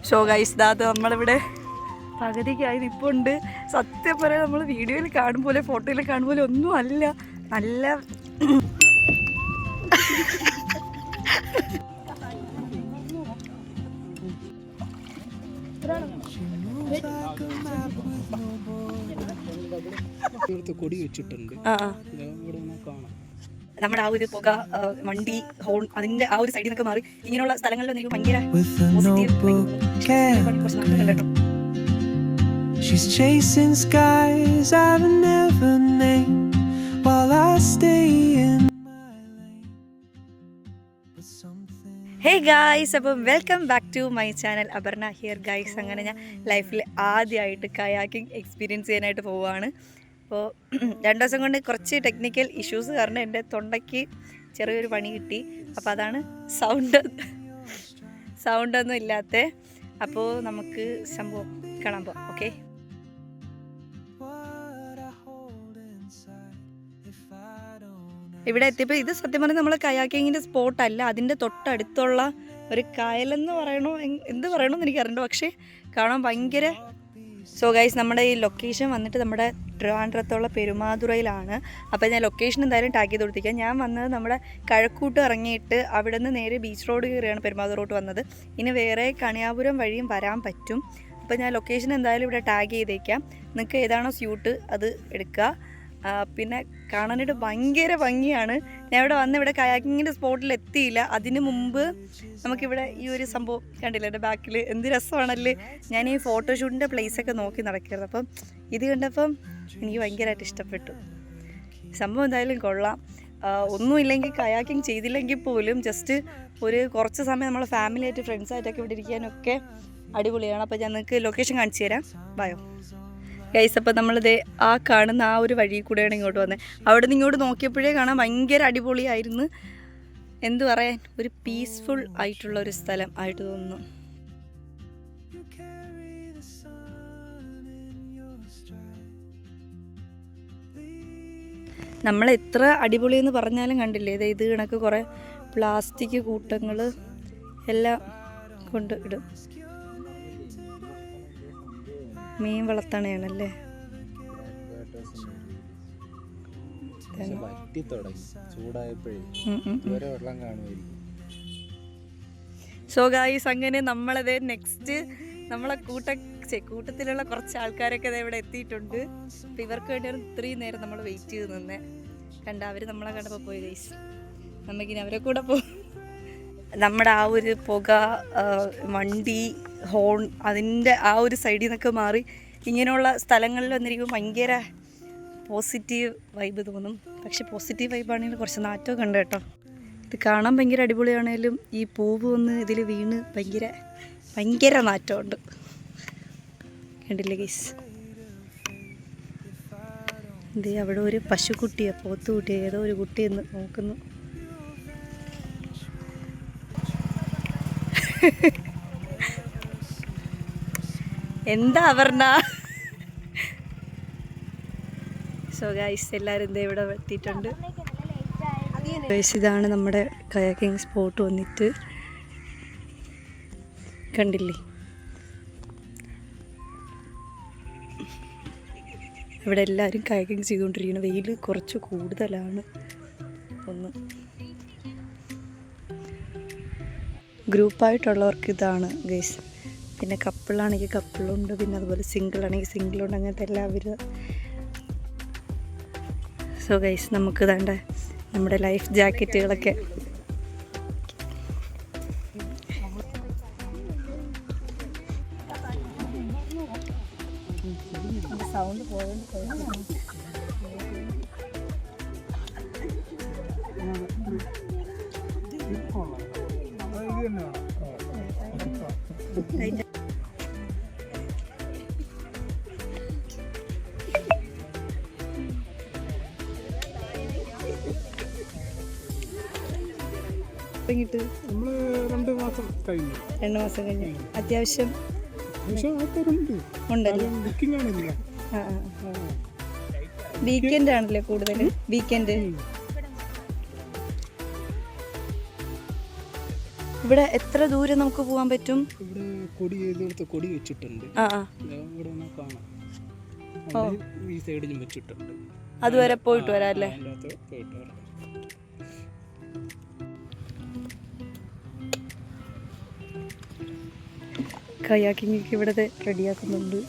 Show guys that നമ്മളിവിടെ പകുതിക്കായി നിൽപ്പുണ്ട്. സത്യം പറയാൻ നമ്മൾ വീഡിയോയിൽ കാണും പോലെ ഫോട്ടോയിൽ കാണും പോലെ ഒന്നും അല്ല. നല്ല കൊടി വെച്ചിട്ടുണ്ട്. നമ്മുടെ ആ ഒരു പുക, വണ്ടി, ഹോൺ, അതിന്റെ ആ ഒരു സൈഡിൽ നിന്നൊക്കെ മാറി ഇങ്ങനെയുള്ള സ്ഥലങ്ങളിൽ എനിക്ക് ഭയങ്കര She's chasing skies I've never named while I stay in my lane. Hey guys, അപ്പം welcome back to my channel. Aparna here guys. അങ്ങനെ ഞാൻ ലൈഫിൽ ആദ്യമായിട്ട് കയാക്കിംഗ് എക്സ്പീരിയൻസ് ചെയ്യാനായിട്ട് പോവുകയാണ്. അപ്പോൾ 2 ദിവസം കൊണ്ട് കുറച്ച് ടെക്നിക്കൽ ഇഷ്യൂസ് കാരണം എൻ്റെ തൊണ്ടയ്ക്ക് ചെറിയൊരു പണി കിട്ടി. അപ്പോൾ അതാണ് സൗണ്ടൊന്നും ഇല്ലാത്ത. അപ്പോൾ നമുക്ക് സംഭവം കാണാൻ പോകാം. ഓക്കെ, ഇവിടെ എത്തിയപ്പോൾ ഇത് സത്യം പറഞ്ഞാൽ നമ്മൾ കയാക്കിങ്ങിൻ്റെ സ്പോട്ടല്ല, അതിൻ്റെ തൊട്ടടുത്തുള്ള ഒരു കായലെന്ന് പറയണോ എന്ത് പറയണമെന്ന് എനിക്കറിയണ്ട, പക്ഷേ കാണാൻ ഭയങ്കര. സോ ഗൈസ്, നമ്മുടെ ഈ ലൊക്കേഷൻ വന്നിട്ട് നമ്മുടെ ട്രിവാൻഡ്രത്തുള്ള പെരുമാതുറയിലാണ്. അപ്പോൾ ഞാൻ ലൊക്കേഷൻ എന്തായാലും ടാഗ് ചെയ്ത് കൊടുത്തിരിക്കാം. ഞാൻ വന്നത് നമ്മുടെ കഴക്കൂട്ട് ഇറങ്ങിയിട്ട് അവിടെ നിന്ന് നേരെ ബീച്ച് റോഡ് കയറിയാണ് പെരുമാതുറോട്ട് വന്നത്. ഇനി വേറെ കണിയാപുരം വഴിയും വരാൻ പറ്റും. അപ്പോൾ ഞാൻ ലൊക്കേഷൻ എന്തായാലും ഇവിടെ ടാഗ് ചെയ്തേക്കാം. നിങ്ങൾക്ക് ഏതാണോ സ്യൂട്ട് അത് എടുക്കുക. പിന്നെ കാണാനായിട്ട് ഭയങ്കര ഭംഗിയാണ്. ഞാൻ ഇവിടെ വന്ന് ഇവിടെ കയാക്കിങ്ങിൻ്റെ സ്പോട്ടിൽ എത്തിയില്ല. അതിന് മുമ്പ് നമുക്കിവിടെ ഈ ഒരു സംഭവം കണ്ടില്ല എൻ്റെ ബാക്കിൽ, എന്ത് രസമാണല്ലേ. ഞാൻ ഈ ഫോട്ടോഷൂട്ടിൻ്റെ പ്ലേസൊക്കെ നോക്കി നടക്കരുത്. അപ്പം ഇത് കണ്ടപ്പം എനിക്ക് ഭയങ്കരമായിട്ട് ഇഷ്ടപ്പെട്ടു. സംഭവം എന്തായാലും കൊള്ളാം. ഒന്നുമില്ലെങ്കിൽ കയാക്കിങ് ചെയ്തില്ലെങ്കിൽ പോലും ജസ്റ്റ് ഒരു കുറച്ച് സമയം നമ്മൾ ഫാമിലിയായിട്ട് ഫ്രണ്ട്സായിട്ടൊക്കെ ഇവിടെ ഇരിക്കാനൊക്കെ അടിപൊളിയാണ്. അപ്പോൾ ഞാൻ നിങ്ങൾക്ക് ലൊക്കേഷൻ കാണിച്ചു തരാം. Bio guys. അപ്പോൾ നമ്മളിത് ആ കാണുന്ന ആ ഒരു വഴി കൂടെയാണ് ഇങ്ങോട്ട് വന്നത്. അവിടെ നിന്ന് ഇങ്ങോട്ട് നോക്കിയപ്പോഴേ കാണാൻ ഭയങ്കര അടിപൊളിയായിരുന്നു. എന്തു പറയാൻ, ഒരു പീസ്ഫുൾ ആയിട്ടുള്ള ഒരു സ്ഥലം ആയിട്ട് തോന്നുന്നു. നമ്മൾ എത്ര അടിപൊളിയെന്ന് പറഞ്ഞാലും കണ്ടില്ലേ, ഇത് കണക്ക് കുറേ പ്ലാസ്റ്റിക് കൂട്ടങ്ങൾ എല്ലാം കൊണ്ട് ഇടും. മീൻ വളർത്തണയാണല്ലേ. സോ ഗായ്സ്, അങ്ങനെ നമ്മളത് നെക്സ്റ്റ് നമ്മളെ കൂട്ടത്തിലുള്ള കുറച്ച് ആൾക്കാരൊക്കെ ഇവിടെ എത്തിയിട്ടുണ്ട്. അപ്പം ഇവർക്ക് വേണ്ടിയാണ് ഇത്രയും നേരം നമ്മൾ വെയിറ്റ് ചെയ്ത് നിന്നേ. അവർ നമ്മളെ കണ്ടപ്പോൾ പോയി ഗൈസ്. നമുക്കിനി അവരെ കൂടെ പോകും. നമ്മുടെ ആ ഒരു പുക, വണ്ടി, ഹോൺ, അതിൻ്റെ ആ ഒരു സൈഡിൽ നിന്നൊക്കെ മാറി ഇങ്ങനെയുള്ള സ്ഥലങ്ങളിൽ വന്നിരിക്കുമ്പോൾ ഭയങ്കര പോസിറ്റീവ് വൈബ് തോന്നും. പക്ഷെ പോസിറ്റീവ് വൈബാണെങ്കിലും കുറച്ച് നാറ്റമൊക്കെ ഉണ്ട് കേട്ടോ. ഇത് കാണാൻ ഭയങ്കര അടിപൊളിയാണെങ്കിലും ഈ പൂവ് ഒന്ന് ഇതിൽ വീണ് ഭയങ്കര നാറ്റമുണ്ട്. കണ്ടില്ലേ ഗൈസ്? ഇത് അവിടെ ഒരു പശുക്കുട്ടിയോ പോത്തുകുട്ടിയോ ഏതോ ഒരു കുട്ടിയെന്ന് നോക്കുന്നു. എന്താ അപർണ? സോ ഗൈസ്, എല്ലാവരും എന്താ ഇവിടെ എത്തിയിട്ടുണ്ട്. ഇതാണ് നമ്മുടെ കയാക്കിംഗ് സ്പോട്ട് വന്നിട്ട്. കണ്ടില്ലേ, ഇവിടെ എല്ലാവരും കയാക്കിംഗ് ചെയ്തുകൊണ്ടിരിക്കുന്നു. വെയിൽ കുറച്ച് കൂടുതലാണ്. ഒന്ന് ഗ്രൂപ്പായിട്ടുള്ളവർക്ക് ഇതാണ് ഗൈസ്. പിന്നെ കപ്പിളാണെങ്കിൽ കപ്പിളുണ്ട്, പിന്നെ അതുപോലെ സിംഗിളാണെങ്കിൽ സിംഗിളുണ്ട്, അങ്ങനത്തെ എല്ലാവരും. സോ ഗൈസ്, നമുക്ക് വേണ്ട നമ്മുടെ ലൈഫ് ജാക്കറ്റുകളൊക്കെ സൗണ്ട് പോയോണ്ട് നമ്മള് 2 മാസം കഴിഞ്ഞു. അത്യാവശ്യം ഉണ്ടല്ലോ. വീക്കെൻഡ് ആണല്ലേ കൂടുതൽ. വീക്കെൻഡ് ഇവിടെ എത്ര ദൂരം നമുക്ക് പോകാൻ പറ്റും? ഇവിടെ കൊടി ചെയ്തെടുത്ത് കൊടി വെച്ചിട്ടുണ്ട്. ഇവിടെ കാണാം. ഈ സൈഡിലും വെച്ചിട്ടുണ്ട്. അതുവരെ പോയിട്ട് വരാം അല്ലേ? പോയിട്ട് വരാം. കയാക്കിങ് ഇവിടെ റെഡിയാക്കുന്നുണ്ട്.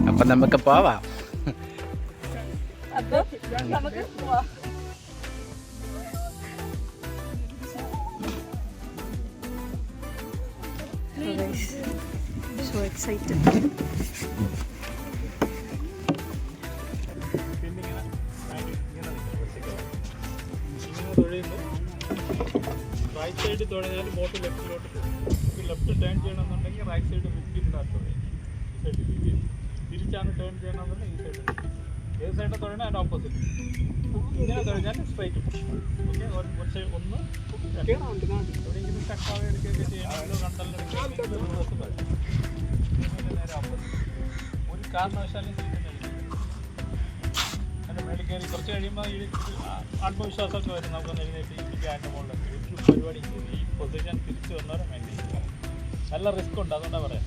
അപ്പൊ നമുക്ക് പോവാം. So excited. റൈറ്റ് സൈഡ് തുഴഞ്ഞാൽ ബോട്ട് ലെഫ്റ്റിലോട്ട് പോകും. ലെഫ്റ്റ് ടേൺ ചെയ്യണമെന്നുണ്ടെങ്കിൽ റൈറ്റ് സൈഡ് 15 തുഴയും. തിരിച്ചാണ് ടേൺ ചെയ്യണമെന്നുണ്ടെങ്കിൽ ഈ സൈഡ്. ഏത് സൈഡ് തുഴയണം അതിൻ്റെ ഓപ്പോസിറ്റ്. ഇങ്ങനെ തുഴഞ്ഞാൽ സ്ട്രൈറ്റ് പോകും. ഓക്കെ, ഒരു സൈഡ് ഒന്ന് എവിടെയെങ്കിലും സ്റ്റക്കാവുക എടുക്കുകയൊക്കെ ചെയ്യണമെങ്കിലോ കണ്ടല്ലെടുക്കുകയോ നേരെ ഓപ്പോസിറ്റ്. ഒരു കാരണവശാലും അതിൻ്റെ മേളിൽ കയറി കുറച്ച് കഴിയുമ്പോൾ ഈ ആത്മവിശ്വാസമൊക്കെ വരും. നമുക്കൊന്ന് എഴുന്നേറ്റ് ഇരിക്കുക അതിൻ്റെ മുകളിലൊക്കെ ഒരു പരിപാടി ഈ പൊസിഷൻ തിരിച്ചു വന്നവരെ വേണ്ടി നല്ല റിസ്ക് ഉണ്ട്. അതുകൊണ്ടാണ് പറയാം.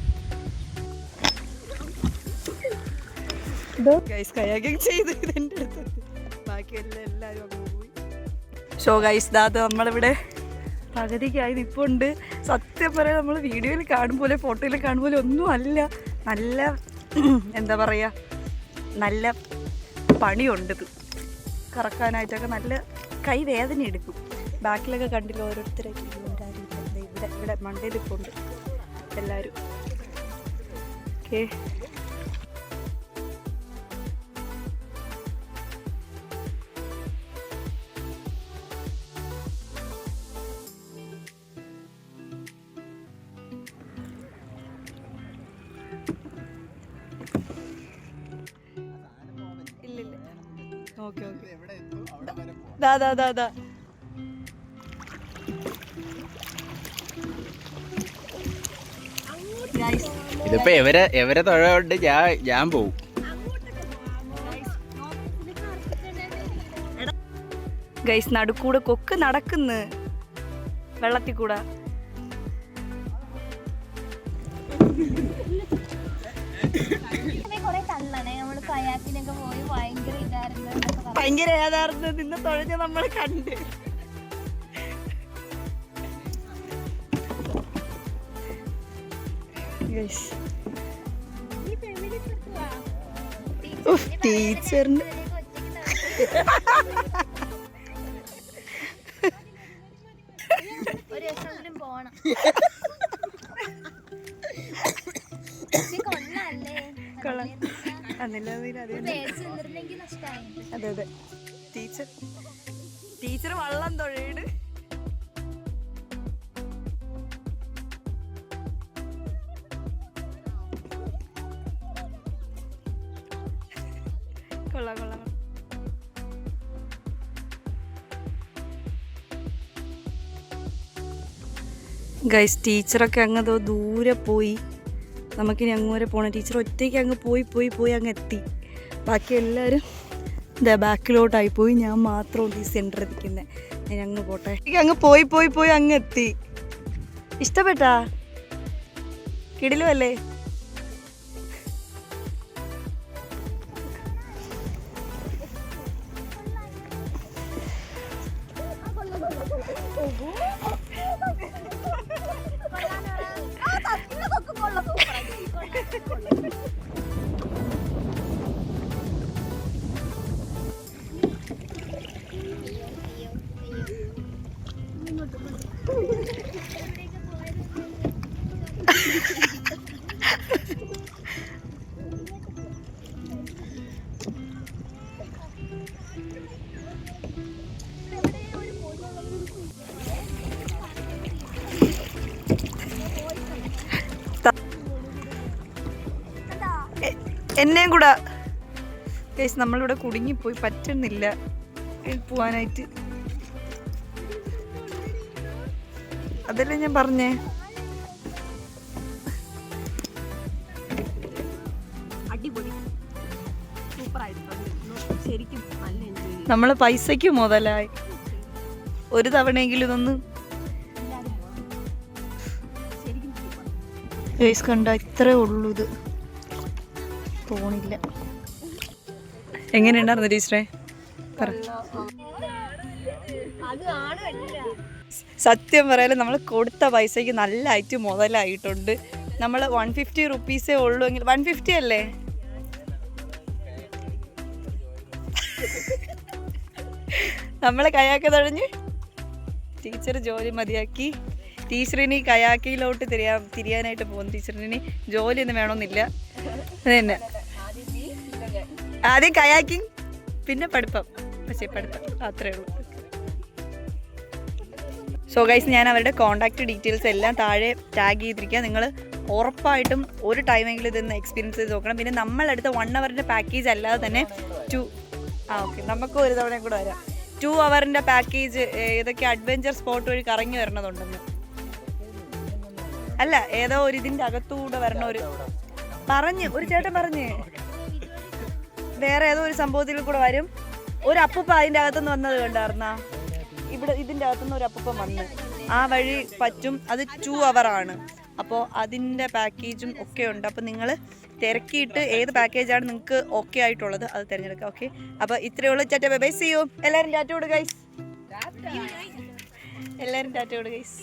ഷോ ഗൈസ് ദാത് നമ്മളിവിടെ പകുതിക്കായി നിൽപ്പുണ്ട്. സത്യം പറയാം, നമ്മൾ വീഡിയോയിൽ കാണുമ്പോലെ ഫോട്ടോയിൽ കാണുമ്പോലെ ഒന്നും അല്ല. നല്ല എന്താ പറയുക, നല്ല പണിയുണ്ട്. ഇത് കറക്കാനായിട്ടൊക്കെ നല്ല കൈ വേദന എടുക്കും. ബാക്കിലൊക്കെ കണ്ടില്ല ഓരോരുത്തരായിട്ട് ഇവിടെ ഇവിടെ മണ്ടയിൽ ഇപ്പോൾ ഉണ്ട് എല്ലാവരും. ഓക്കെ, ഓക്കെ ഓക്കെ, ദാ ഇതിപ്പോ എവരെ തുഴ കൊണ്ട് ഞാൻ പോവും. ഗൈസ് നടുക്കൂടെ കൊക്ക് നടക്കുന്നു വെള്ളത്തിൽ കൂടെ. ഭയങ്കര ഏതായിരുന്നു നിന്ന് തുഴഞ്ഞ നമ്മൾ കണ്ട്. ടീച്ചറിന് അതെ അതെ, ടീച്ചർ വള്ളം തൊഴയിട്. കൊള്ളാം കൊള്ളാം. ഗൈസ് ടീച്ചറൊക്കെ അങ്ങ് ദൂരെ പോയി. നമുക്കിനി അങ്ങ് വരെ പോകണം. ടീച്ചർ ഒറ്റയ്ക്ക് അങ്ങ് പോയി അങ്ങ് എത്തി. ബാക്കി എല്ലാവരും ഇതാ ബാക്കിലോട്ടായി പോയി. ഞാൻ മാത്രം ഈ സെൻറ്ററിൽ ഇരിക്കുന്നത്. ഞാൻ അങ്ങ് പോട്ടെ. അങ്ങ് പോയി അങ്ങ് എത്തി. ഇഷ്ടപ്പെട്ടാ? കിടിലുമല്ലേ? എന്നെയും കൂടെ കേസ് നമ്മളിവിടെ കുടുങ്ങിപ്പോയി, പറ്റുന്നില്ല പോവാനായിട്ട്. അതല്ലേ ഞാൻ പറഞ്ഞേ. അടിപൊളി സൂപ്പർ ആയിട്ടുണ്ട് ശരിക്കും നല്ല എൻജോയ് ചെയ്തു. നമ്മളെ പൈസയ്ക്ക് മുതലായി. ഒരു തവണയെങ്കിലും ഇതൊന്ന് ശരിക്കും സൂപ്പർ. ഗൈസ് കണ്ട ഇത്രേ ഉള്ളൂ, ഇത് തോന്നില്ല. എങ്ങനെയുണ്ടായിരുന്നു ടീച്ചറെ? പറ. അത് കാണുമല്ല. സത്യം പറയാലും നമ്മൾ കൊടുത്ത പൈസയ്ക്ക് നല്ലതായിട്ട് മുതലായിട്ടുണ്ട്. നമ്മൾ 150 റുപ്പീസേ ഉള്ളൂ എങ്കിൽ 150 അല്ലേ? നമ്മൾ കയാക്ക് തഴഞ്ഞ് ടീച്ചർ ജോലി മതിയാക്കി. ടീച്ചറിനി കയാക്കിയിലോട്ട് തിരിയാനായിട്ട് പോകുന്നു. ടീച്ചറിനി ജോലിയൊന്നും വേണമെന്നില്ല. അത് തന്നെ, ആദ്യം കയാക്കിങ് പിന്നെ പഠിത്തം. പക്ഷേ പഠിത്തം അത്രേ ഉള്ളൂ. സോ ഗൈസ്, ഞാൻ അവരുടെ കോൺടാക്റ്റ് ഡീറ്റെയിൽസ് എല്ലാം താഴെ ടാഗ് ചെയ്തിരിക്കുക. നിങ്ങൾ ഉറപ്പായിട്ടും ഒരു ടൈമെങ്കിലും ഇതൊന്ന് എക്സ്പീരിയൻസ് ചെയ്ത് നോക്കണം. പിന്നെ നമ്മളെടുത്ത 1 അവറിൻ്റെ പാക്കേജ് അല്ലാതെ തന്നെ ഓക്കെ, നമുക്ക് ഒരു തവണ കൂടെ വരാം. 2 അവറിൻ്റെ പാക്കേജ് ഏതൊക്കെ അഡ്വഞ്ചർ സ്പോട്ട് വഴി കറങ്ങി വരണതുണ്ടെന്ന്. അല്ല, ഏതോ ഒരു ഇതിൻ്റെ അകത്തൂടെ വരണ ഒരു ചേട്ടൻ പറഞ്ഞ് വേറെ ഏതോ ഒരു സംഭവത്തിൽ കൂടെ വരും. ഒരു അപ്പൂപ്പ അതിൻ്റെ അകത്തുനിന്ന് വന്നത് കണ്ടായിരുന്നാ? ഇവിടെ ഇതിൻ്റെ അകത്തുനിന്ന് ഒരു അപ്പൂപ്പ വന്ന് ആ വഴി പറ്റും. അത് 2 അവറാണ്. അപ്പോൾ അതിൻ്റെ പാക്കേജും ഒക്കെ ഉണ്ട്. അപ്പോൾ നിങ്ങൾ തിരക്കിയിട്ട് ഏത് പാക്കേജാണ് നിങ്ങൾക്ക് ഓക്കെ ആയിട്ടുള്ളത് അത് തിരഞ്ഞെടുക്കുക. ഓക്കെ, അപ്പോൾ ഇത്രയേ ഉള്ളൂ. Tata bye bye, see you. എല്ലാവരും ടാറ്റ കൊടു ഗൈസ്. എല്ലാവരും ടാറ്റ കൊടു ഗൈസ്.